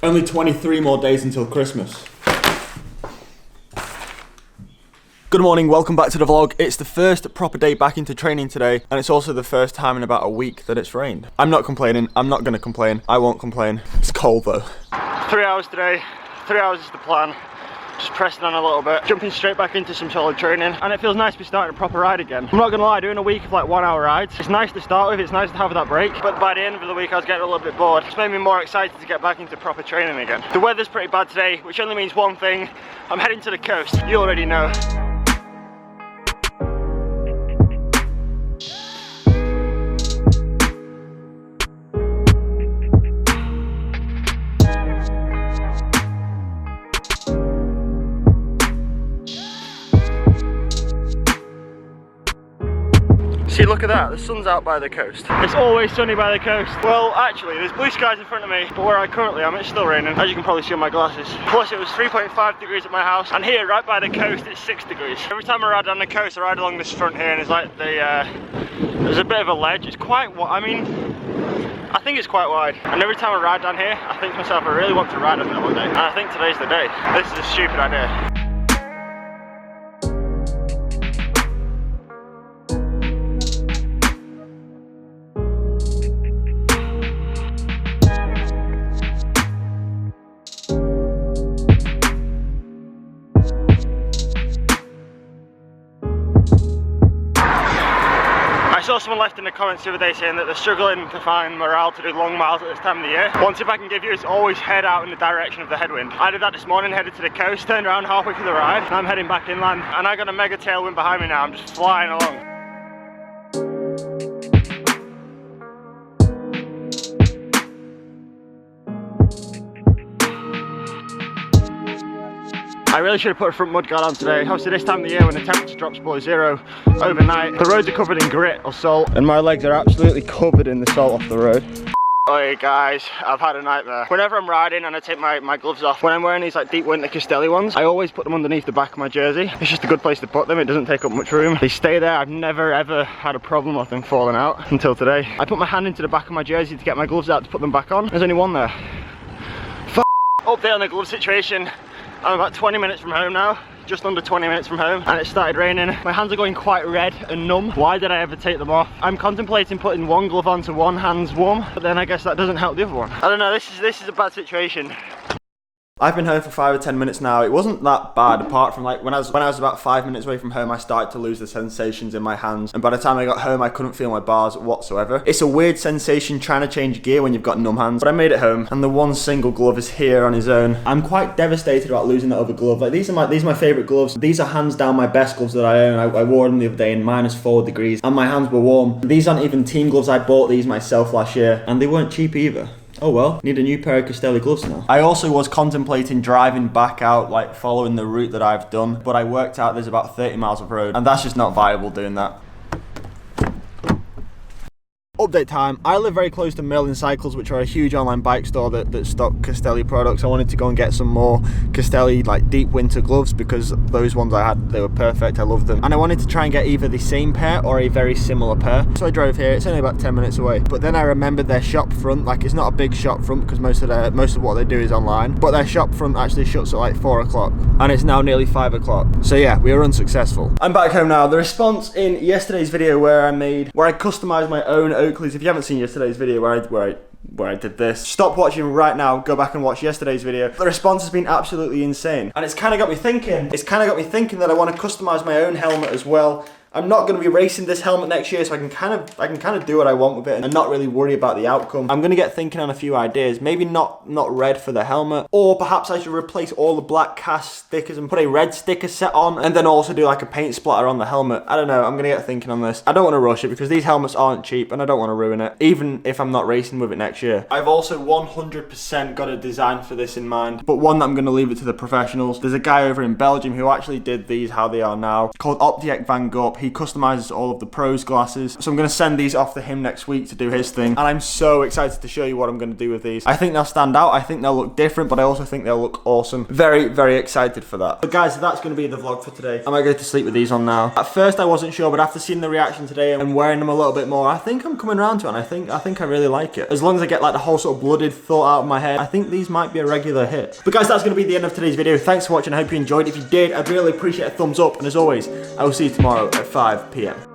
Only 23 more days until Christmas. Good morning, welcome back to the vlog. It's the first proper day back into training today, and it's also the first time in about a week that it's rained. I'm not complaining, I'm not gonna complain, I won't complain. It's cold though. 3 hours today, 3 hours is the plan. Just pressing on a little bit, jumping straight back into some solid training, and it feels nice to be starting a proper ride again. I'm not gonna lie, doing a week of like 1 hour rides, it's nice to start with, it's nice to have that break, but by the end of the week I was getting a little bit bored. It's made me more excited to get back into proper training again. The weather's pretty bad today, which only means one thing: I'm heading to the coast. You already know. See, look at that, the sun's out by the coast. It's always sunny by the coast. Well, actually, there's blue skies in front of me, but where I currently am, it's still raining, as you can probably see on my glasses. Plus, it was 3.5 degrees at my house, and here, right by the coast, it's 6 degrees. Every time I ride down the coast, I ride along this front here, and it's like there's a bit of a ledge. It's quite wide. I mean, I think it's quite wide. And every time I ride down here, I think to myself, I really want to ride on there one day. And I think today's the day. This is a stupid idea. I saw someone left in the comments the other day saying that they're struggling to find morale to do long miles at this time of the year. One tip I can give you is always head out in the direction of the headwind. I did that this morning, headed to the coast, turned around halfway through the ride, and I'm heading back inland. And I got a mega tailwind behind me now, I'm just flying along. I really should have put a front mudguard on today. Obviously this time of the year when the temperature drops below zero overnight, the roads are covered in grit or salt, and my legs are absolutely covered in the salt off the road. Oi guys, I've had a nightmare. Whenever I'm riding and I take my gloves off, when I'm wearing these like deep winter Castelli ones, I always put them underneath the back of my jersey. It's just a good place to put them, it doesn't take up much room. They stay there, I've never ever had a problem with them falling out until today. I put my hand into the back of my jersey to get my gloves out to put them back on. There's only one there. Update on the glove situation. I'm about 20 minutes from home now, just under 20 minutes from home, and it started raining. My hands are going quite red and numb. Why did I ever take them off? I'm contemplating putting one glove on so one hand's warm, but then I guess that doesn't help the other one. I don't know, this is a bad situation. I've been home for 5 or 10 minutes now. It wasn't that bad, apart from like when I was about 5 minutes away from home, I started to lose the sensations in my hands, and by the time I got home I couldn't feel my bars whatsoever. It's a weird sensation trying to change gear when you've got numb hands, but I made it home, and the one single glove is here on his own. I'm quite devastated about losing that other glove. Like these are my favourite gloves. These are hands down my best gloves that I own. I wore them the other day in -4 degrees, and my hands were warm. These aren't even team gloves. I bought these myself last year, and they weren't cheap either. Oh well, need a new pair of Castelli gloves now. I also was contemplating driving back out, like following the route that I've done, but I worked out there's about 30 miles of road, and that's just not viable doing that. Update time. I live very close to Merlin Cycles, which are a huge online bike store that stock Castelli products. I wanted to go and get some more Castelli like deep winter gloves because those ones I had, they were perfect, I love them. And I wanted to try and get either the same pair or a very similar pair. So I drove here, it's only about 10 minutes away. But then I remembered their shop front, like it's not a big shop front because most of what they do is online. But their shop front actually shuts at like 4 o'clock. And it's now nearly 5 o'clock. So yeah, we were unsuccessful. I'm back home now. The response in yesterday's video where I customized my own Oakleys. If you haven't seen yesterday's video where I did this, stop watching right now, go back and watch yesterday's video. The response has been absolutely insane, and it's kind of got me thinking that I want to customize my own helmet as well. I'm not going to be racing this helmet next year, so I can kind of do what I want with it and not really worry about the outcome. I'm going to get thinking on a few ideas. Maybe not red for the helmet, or perhaps I should replace all the black cast stickers and put a red sticker set on, and then also do like a paint splatter on the helmet. I don't know. I'm going to get thinking on this. I don't want to rush it because these helmets aren't cheap, and I don't want to ruin it, even if I'm not racing with it next year. I've also 100% got a design for this in mind, but one that I'm going to leave it to the professionals. There's a guy over in Belgium who actually did these how they are now, called Optiek van Gorp. He customizes all of the pros glasses. So I'm going to send these off to him next week to do his thing. And I'm so excited to show you what I'm going to do with these. I think they'll stand out. I think they'll look different, but I also think they'll look awesome. Very, very excited for that. But guys, that's going to be the vlog for today. I might go to sleep with these on now. At first I wasn't sure, but after seeing the reaction today and wearing them a little bit more, I think I'm coming around to it, and I think I really like it. As long as I get like the whole sort of blooded thought out of my head, I think these might be a regular hit. But guys, that's going to be the end of today's video. Thanks for watching. I hope you enjoyed. If you did, I'd really appreciate a thumbs up. And as always, I will see you tomorrow at 5 PM.